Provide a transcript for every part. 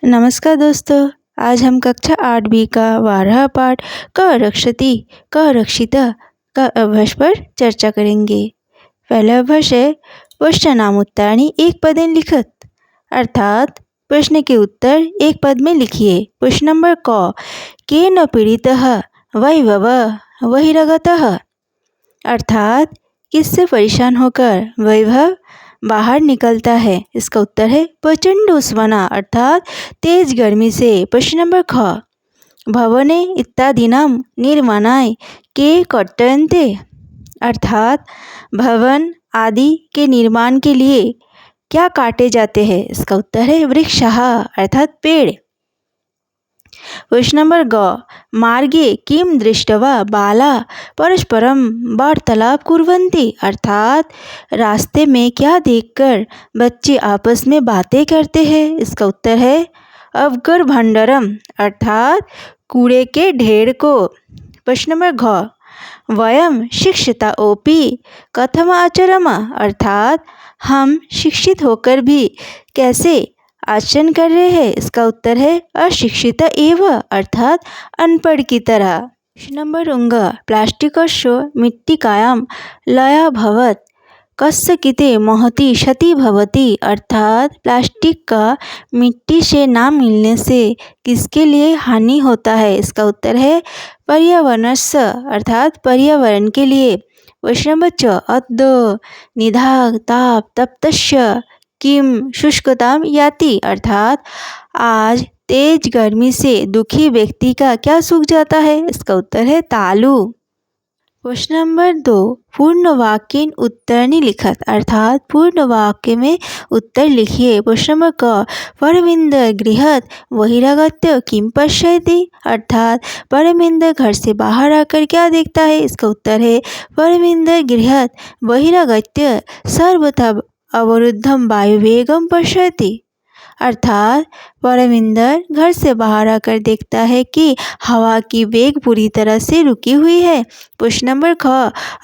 नमस्कार दोस्तों। आज हम कक्षा 8B का 12वां पाठ क रक्षति क रक्षिता का अभ्यास पर चर्चा करेंगे। पहला अभ्यास है प्रश्नानामुत्तराणि एक पदेन लिखत, अर्थात प्रश्न के उत्तर एक पद में लिखिए। प्रश्न नंबर क, केन पीड़ितः वैभवः बहिरागतः, अर्थात किससे परेशान होकर वैभव बाहर निकलता है। इसका उत्तर है प्रचंड उष्मना, अर्थात तेज गर्मी से। प्रश्न नंबर ख, भवने इत्यादिनां निर्माणाय के कर्तन्ते, अर्थात भवन आदि के निर्माण के लिए क्या काटे जाते हैं। इसका उत्तर है वृक्षः, अर्थात पेड़। प्रश्न नंबर ग, मार्गे किं दृष्ट्वा बाला परस्परं वार्तालाप कुर्वन्ति, अर्थात रास्ते में क्या देखकर बच्चे आपस में बातें करते हैं। इसका उत्तर है अवकर भंडारम, अर्थात कूड़े के ढेर को। प्रश्न नंबर घ, वयम शिक्षिताओपि कथम आचरम, अर्थात हम शिक्षित होकर भी कैसे आचरण कर रहे हैं। इसका उत्तर है अशिक्षित एव, अर्थात अनपढ़ की तरह। प्रश्न नंबर उंग, प्लास्टिकस्य मृत्तिकायां लयभवत् कस्यचित् महती क्षति भवति, अर्थात प्लास्टिक का मिट्टी से ना मिलने से किसके लिए हानि होता है। इसका उत्तर है पर्यावरणस्य, अर्थात पर्यावरण के लिए। प्रश्न नंबर च, अद्य निधाग ताप तप्तस्य किम शुष्कताम याति, अर्थात आज तेज गर्मी से दुखी व्यक्ति का क्या सूख जाता है। इसका उत्तर है तालु। प्रश्न नंबर 2, पूर्ण वाक्येन उत्तराणि लिखत, अर्थात पूर्ण वाक्य में उत्तर लिखिए। प्रश्न नंबर क, परमिंदर गृहात् बहिरागत्य किं पश्यति, अर्थात परमिंदर घर से बाहर आकर क्या देखता है। इसका उत्तर है परमिंदर गृहात् बहिरागत्य सर्वथा अवरुद्धं वायुवेगं पश्यति, अर्थात परमिंदर घर से बाहर आकर देखता है कि हवा की वेग पूरी तरह से रुकी हुई है। प्रश्न नंबर ख,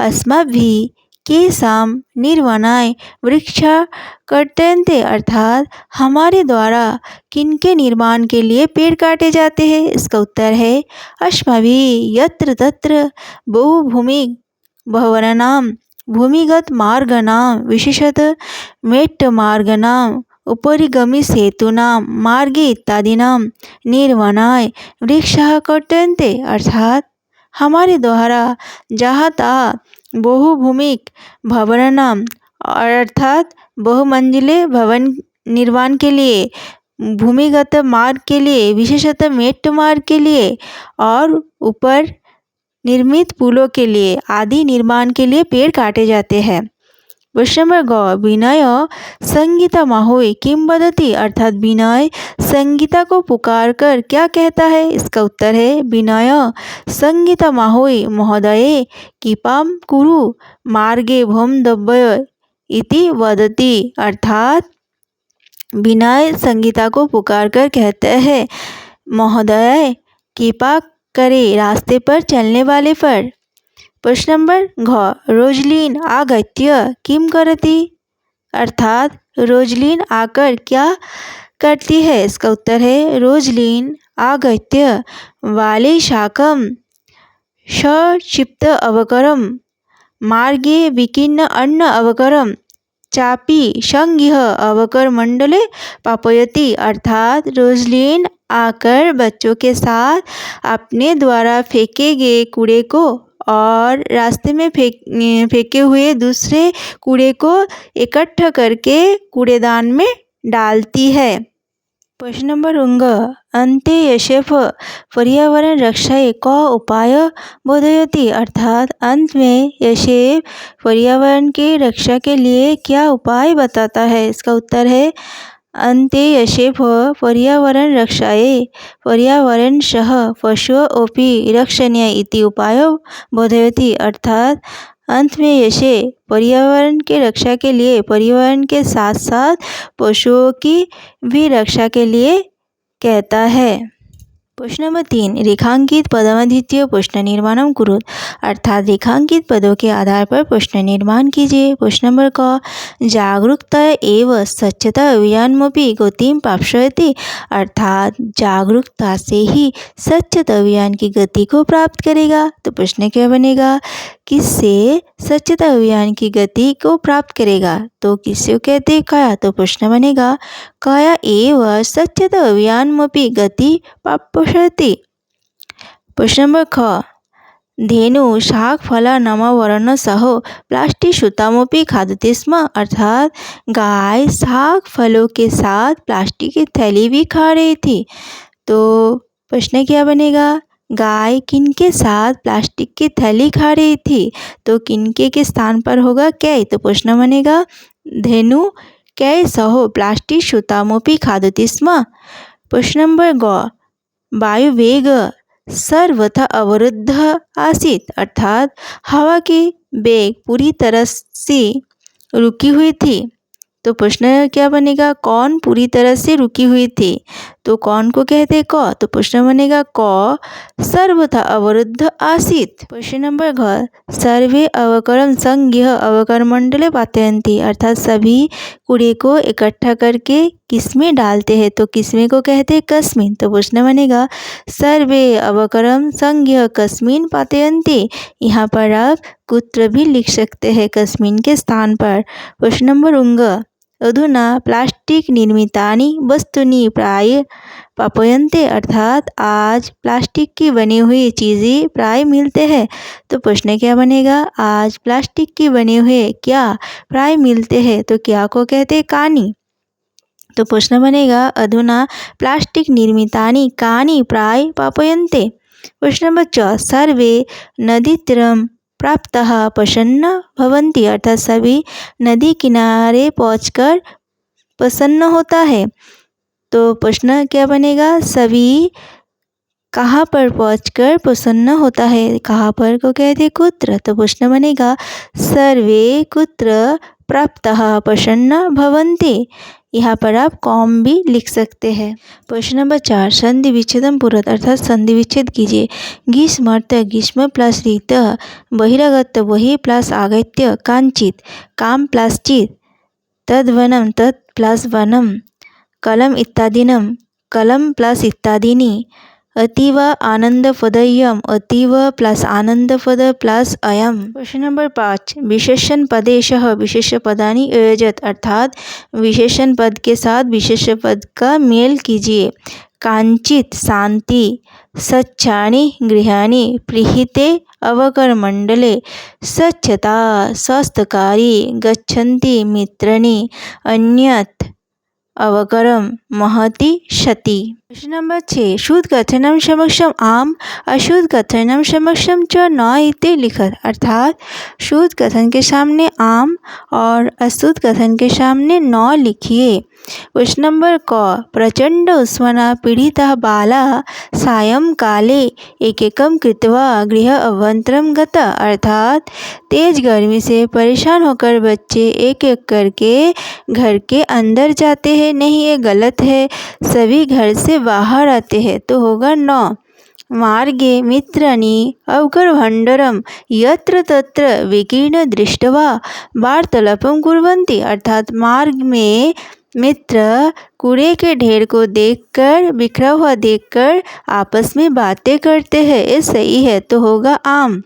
अस्माभिः केषां निर्माणाय वृक्षाः कर्तन्ते, अर्थात हमारे द्वारा किनके निर्माण के लिए पेड़ काटे जाते हैं। इसका उत्तर है अस्माभिः यत्र तत्र बहुभूमिक भवनानां भूमिगत मार्गाणां विशेषतः मेट्टमार्गाणां उपरिगामी सेतूनां मार्गे इत्यादिनां निर्माणाय वृक्षाः कर्तन्ते, अर्थात हमारे द्वारा जहाँ तहाँ बहुभूमिक भवनानां, अर्थात बहुमंजिले भवन निर्माण के लिए, भूमिगत मार्ग के लिए, विशेषतः मेट्ट मार्ग के लिए और ऊपर निर्मित पुलों के लिए आदि निर्माण के लिए पेड़ काटे जाते हैं। प्रश्न नंबर ग, विनय संगीता माहुई किं वदति, अर्थात विनय संगीता को पुकार कर क्या कहता है। इसका उत्तर है विनय संगीता माहुई महोदये कृपां कुरु मार्गे भवन्तव्य इति वदति, अर्थात विनय संगीता को पुकार कर कहते हैं महोदय कृपा करे रास्ते पर चलने वाले पर। प्रश्न नंबर घ, रोजलिन आगत्य किं करति, अर्थात रोजलिन आकर क्या करती है। इसका उत्तर है रोजलिन आगत्य बालेशाकं सक्षिप्त अवकरं मार्गे विकीर्ण अन्न अवकरं चापि संगृह्य अवकरमंडले पापयति, अर्थात रोजलिन आकर बच्चों के साथ अपने द्वारा फेंके गए कूड़े को और रास्ते में फेंके हुए दूसरे कूड़े को इकट्ठा करके कूड़ेदान में डालती है। प्रश्न नंबर उंग, अन्ते यशेफ पर्यावरण रक्षायै क उपाय बोधयति, अर्थात अंत में यशेफ पर्यावरण की रक्षा के लिए क्या उपाय बताता है। इसका उत्तर है अन्ते यशेफ पर्यावरण रक्षायै पर्यावरणशः पशुओं अपि रक्षणीय इति उपायो बोधयति, अर्थात अंत में यशेफ पर्यावरण की रक्षा के लिए पर्यावरण के साथ साथ पशुओं की भी रक्षा के लिए कहता है। प्रश्न नंबर 3, रेखांकित पदमध्यित्य प्रश्न निर्माणम कुरुत, अर्थात रेखांकित पदों के आधार पर प्रश्न निर्माण कीजिए। प्रश्न नंबर क, जागरूकता एवं स्वच्छता अभियानमपि गतिम प्राप्स्यति, अर्थात जागरूकता से ही स्वच्छता अभियान की गति को प्राप्त करेगा। तो प्रश्न क्या बनेगा, किससे स्वच्छता अभियान की गति को प्राप्त करेगा, तो किससे कहते हैं, काया। तो प्रश्न बनेगा, काया एव स्वच्छता अभियानमपि गति प्राप्स्यति। प्रश्न नंबर ख, धेनु शाक फला नमवरण सह प्लास्टिक सूतामपि खादते स्म, अर्थात गाय शाक फलों के साथ प्लास्टिक की थैली भी खा रही थी। तो प्रश्न क्या बनेगा, गाय किनके साथ प्लास्टिक की थैली खा रही थी, तो किनके के स्थान पर होगा कै। तो प्रश्न बनेगा, धेनु कै सह प्लास्टिक सूतामपि खादते स्म। प्रश्न नंबर ग, वायुवेग सर्वथा अवरुद्ध आसीत, अर्थात हवा की वेग पूरी तरह से रुकी हुई थी। तो प्रश्न क्या बनेगा, कौन पूरी तरह से रुकी हुई थी, तो कौन को कहते क। तो प्रश्न बनेगा क, सर्वथा अवरुद्ध आसीत। प्रश्न नंबर घ, सर्वे अवकरम संज्ञ अवकर मंडले पातयन्ति, अर्थात सभी कूड़े को इकट्ठा करके किसमें डालते हैं, तो किसमें को कहते हैं, कस्मिन। तो प्रश्न बनेगा, सर्वे अवकरम संज्ञ कस्मिन पातयन्ति, यहाँ पर आप कुत्र भी लिख सकते हैं कस्मिन के स्थान पर। प्रश्न नंबर उंग, अधुना प्लास्टिक निर्मितानि वस्तुनि प्राय प्राप्यन्ते, अर्थात आज प्लास्टिक की बनी हुई चीज़ें प्राय मिलते हैं। तो प्रश्न क्या बनेगा, आज प्लास्टिक की बने हुए क्या प्राय मिलते हैं, तो क्या को कहते हैं, कानि। तो प्रश्न बनेगा, अधुना प्लास्टिक निर्मितानि कानि प्राय प्राप्यन्ते। प्रश्न नंबर च, सर्वे नदीतीरं प्राप्तः प्रसन्न भवन्ति, अर्थात सभी नदी किनारे पहुंचकर प्रसन्न होता है। तो प्रश्न क्या बनेगा, सभी कहाँ पर पहुंचकर प्रसन्न होता है, कहाँ पर को कहते कुत्र। तो प्रश्न बनेगा, सर्वे कुत्र प्राप्तः प्रसन्न भवन्ति, यहाँ पर आप कॉम भी लिख सकते हैं। प्रश्न नंबर 4, संधि विच्छेदम पुरत, अर्थात संधि विच्छेद कीजिए। ग्रीष्मार्थ ग्रीष्म प्लस ऋत, बहिरागत बहि प्लस आगत्य, कांचित काम प्लस चित, तद्वनम तत् प्लस वनम, कलम इत्यादिनम कलम प्लस इत्यादिनी, अतीव आनंदपदयम अतीव प्लस आनंदपद प्लस अयम। प्रश्न नंबर 5, विशेषण पदेशः विशेष पदानि अयोजत, अर्थात विशेषण पद के साथ विशेष पद का मेल कीजिए। कांचित शांति, स्वच्छानि गृहाणि, प्रीहिते अवकर मंडले, स्वच्छता स्वस्थकारी, गच्छन्ति मित्राणि, अन्यत् अवकरम महति क्षति। प्रश्न नंबर 6, शुद्ध कथनम समक्षम आम, अशुद्ध कथनम समक्षम च न इति लिखत, अर्थात शुद्ध कथन के सामने आम और अशुद्ध कथन के सामने न लिखिए। प्रश्न नंबर क, प्रचंड उष्मना पीड़िता बाला सायंकाले एकैकं कृत्वा गृह अभ्यंतरं गता, अर्थात तेज गर्मी से परेशान होकर बच्चे एक एक करके घर के अंदर जाते हैं। नहीं, ये गलत है, सभी घर से बाहर आते हैं। तो होगा 9, मार्गे मित्राणि अवकरभण्डरं यत्र तत्र विकीर्ण दृष्ट्वा वार्तालापं कुर्वन्ति, अर्थात मार्ग में मित्र कूड़े के ढेर को देखकर, बिखरा हुआ देखकर आपस में बातें करते हैं। ये सही है, तो होगा आम।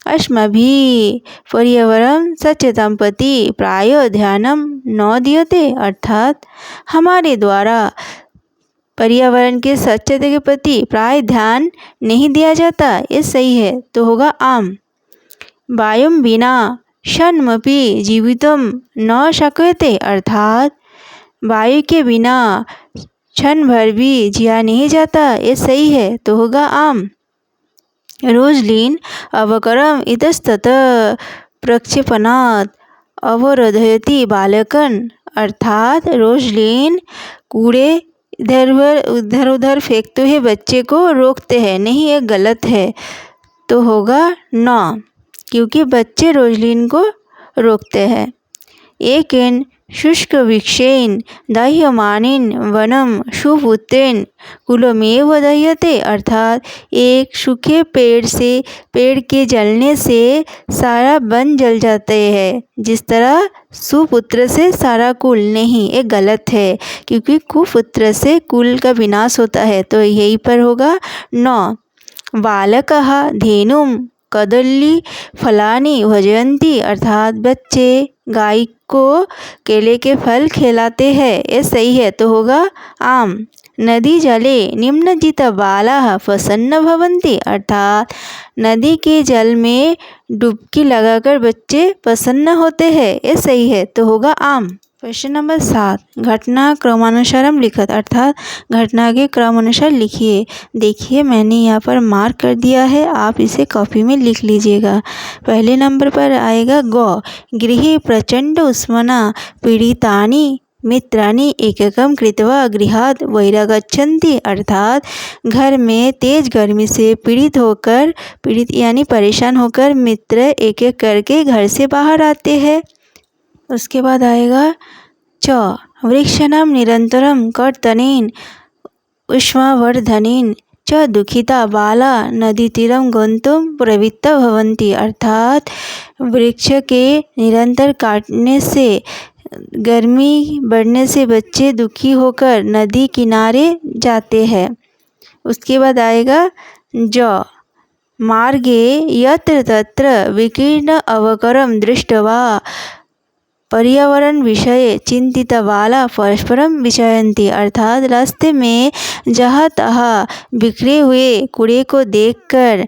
अस्माभिः पर्यावरण सचेतन प्रति प्राय ध्यानम न दीयते, अर्थात हमारे द्वारा पर्यावरण के स्वच्छता के प्रति प्राय ध्यान नहीं दिया जाता। ये सही है, तो होगा आम। वायुं विना क्षणमपि जीवितुं न शक्यते, अर्थात वायु के बिना क्षण भर भी जिया नहीं जाता। ये सही है, तो होगा आम। रोजलिन अवकरम इतस्तत प्रक्षेपणात् अवरोधयति बालकन, अर्थात रोजलिन कूड़े इधर उधर फेंकते हुए बच्चे को रोकते हैं। नहीं, ये गलत है, तो होगा 9, क्योंकि बच्चे रोजलिन को रोकते हैं। एक इन शुष्कवृक्षेण दाह्यमानेन वनम सुपुत्रेण कुलमेव दह्यते। अर्थात एक सूखे पेड़ के जलने से सारा वन जल जाते हैं, जिस तरह सुपुत्र से सारा कुल नहीं, ये गलत है, क्योंकि कुपुत्र से कुल का विनाश होता है। तो यही पर होगा 9। बालकः धेनुं कदली फलानि भजयन्ति। अर्थात बच्चे गाय को केले के फल खिलाते हैं, ये सही है, तो होगा आम। नदी जले निमज्जित बालाः प्रसन्न भवन्ति। अर्थात नदी के जल में डुबकी लगाकर बच्चे प्रसन्न होते हैं, ये सही है, तो होगा आम। क्वेश्चन नंबर 7, घटना क्रमानुसारम लिखत। अर्थात घटना के क्रम अनुसार लिखिए। देखिए मैंने यहाँ पर मार्क कर दिया है, आप इसे कॉपी में लिख लीजिएगा। पहले नंबर पर आएगा गौ। गृहे प्रचंड उष्मना पीड़ितानि मित्राणि एककं कृत्वा गृहात् बहिरागच्छन्ति। अर्थात घर में तेज गर्मी से पीड़ित यानी परेशान होकर मित्र एक एक करके घर से बाहर आते हैं। उसके बाद आएगा च। वृक्षाणां निरन्तरं कर्तनेन उष्मावर्धनेन च दुःखिता बाला नदीतीरं गन्तुं प्रवृत्ता भवन्ति। अर्थात वृक्ष के निरंतर काटने से, गर्मी बढ़ने से बच्चे दुखी होकर नदी किनारे जाते हैं। उसके बाद आएगा ज। मार्गे यत्र तत्र विकीर्ण अवकरं दृष्ट्वा पर्यावरण विषये चिंतिता बाला परस्परम विचारन्ति। अर्थात रास्ते में जहाँ तहाँ बिखरे हुए कूड़े को देखकर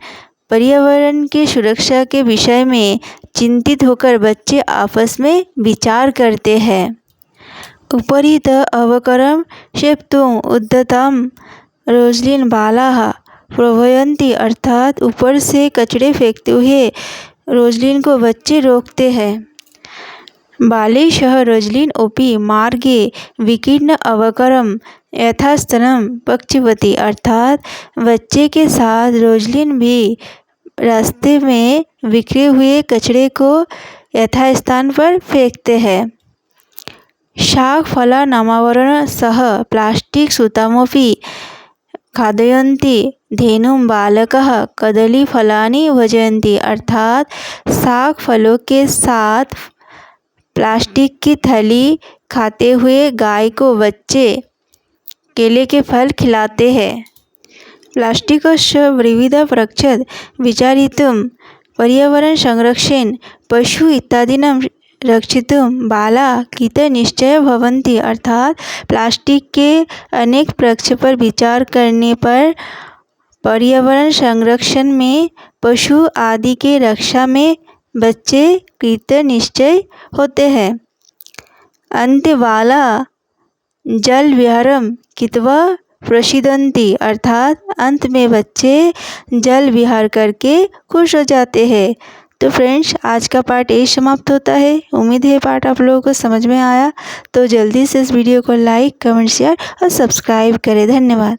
पर्यावरण की सुरक्षा के विषय में चिंतित होकर बच्चे आपस में विचार करते हैं। उपरित अवकरं क्षेप्तुम् उद्यतां रोजलिन बालाः प्रभयन्ति। अर्थात ऊपर से कचड़े फेंकते हुए रोजलिन को बच्चे रोकते हैं। बालैः रोजलिन ओपी मार्गे विकीर्ण अवकरं यथास्थानं प्रक्षिपति। अर्थात बच्चे के साथ रोजलिन भी रास्ते में बिखरे हुए कचड़े को यथास्थान पर फेंकते हैं। शाकफलानामावरण सह प्लास्टिक सूतामपि खादयन्ति धेनुं बालकः कदलीफलानि भजयन्ति। अर्थात साग फलों के साथ प्लास्टिक की थैली खाते हुए गाय को बच्चे केले के फल खिलाते हैं। प्लास्टिकस्य विविध प्रक्षद विचारितुं पर्यावरण संरक्षण पशु इत्यादीनां रक्षितुं बाला कृतनिश्चय भवन्ति। अर्थात प्लास्टिक के अनेक पक्ष पर विचार करने पर पर्यावरण संरक्षण में पशु आदि के रक्षा में बच्चे कृतनिश्चय होते हैं। अन्ते बाला जल विहारं कृत्वा प्रसीदन्ति। अर्थात अंत में बच्चे जल विहार करके खुश हो जाते हैं। तो फ्रेंड्स, आज का पार्ट यही समाप्त होता है। उम्मीद है पार्ट आप लोगों को समझ में आया। तो जल्दी से इस वीडियो को लाइक, कमेंट, शेयर और सब्सक्राइब करें। धन्यवाद।